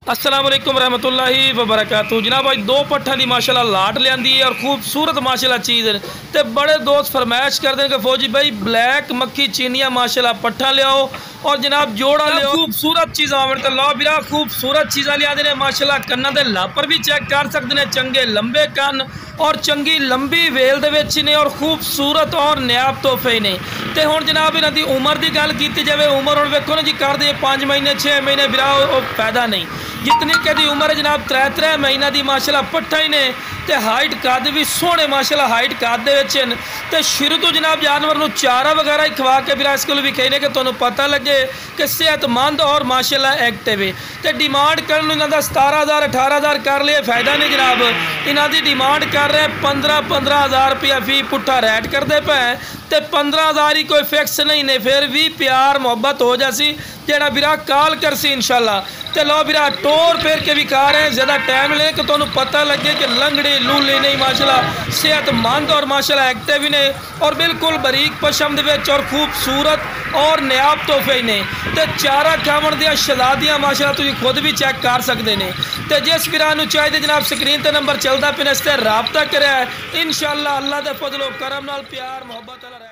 अस्सलाम वालेकुम रहमतुल्लाहि व बरकातहू। जनाब अज दो पट्ठा की माशाल्लाह लाट लियांदी है और खूबसूरत माशाल्लाह चीज़ है। तो बड़े दोस्त फरमाइश करते हैं कि फौजी भाई ब्लैक मक्खी चीनिया माशाल्लाह पट्ठा लियाओ और जनाब जोड़ा लिया खूबसूरत चीज़ा तो लो बिरा खूबसूरत चीज़ा लिया देने माशाल्लाह। कन्ना दे लापर भी चेक कर सकते हैं, चंगे लंबे कन और चंगी लंबी वेल दे विच ने और खूबसूरत और नायाब तोहफे ने। तो हुण जनाब इन्हां दी उम्र की गल की जाए, उम्र हुण वेखो ना जी कर दे 5 महीने 6 महीने बिरा पैदा नहीं, जितनी कहती उम्र है जनाब 3 महीना की माशाल्लाह पट्ठा ही ने। तो हाइट कद भी सोहने माशाल्लाह हाइट कद तो शुरू तो जनाब जानवर को चारा वगैरह ही खवा के फिर इस को भी कही ने कि तुहानूं पता लगे कि सेहतमंद और माशाल्लाह एक्टिव है। तो डिमांड करन इन्हां दा 17,000 18,000 कर लिए फायदा नहीं जनाब। इन्हां दी डिमांड कर रहे 15,000 रुपया फी पुट्ठा रेट करते पे। तो 15,000 ही कोई फिक्स नहीं ने, फिर भी प्यार मुहब्बत हो जासी जेड़ा बिरा कॉल कर सी इंशाल्लाह। तो लो बिरा टोर फेर के भी खा रहे हैं, ज़्यादा टाइम ले कि तुहानूं पता लगे कि लंगड़े लूले नहीं माशाल्लाह सेहतमंद और माशाल्लाह एक्टिव ही ने और बिल्कुल बरीक पशम दे विच और खूबसूरत और नायाब तोहफे ने। तो चारा खावन दियां शहजादियां माशाल्लाह तुसीं खुद भी चेक कर सकते हैं। तो जिस वीरां नूं चाहिए जनाब स्क्रीन ते नंबर चलदा पिया, इस ते राबता करें इंशाल्लाह। अल्लाह दे फजलो करम नाल प्यार मुहब्बत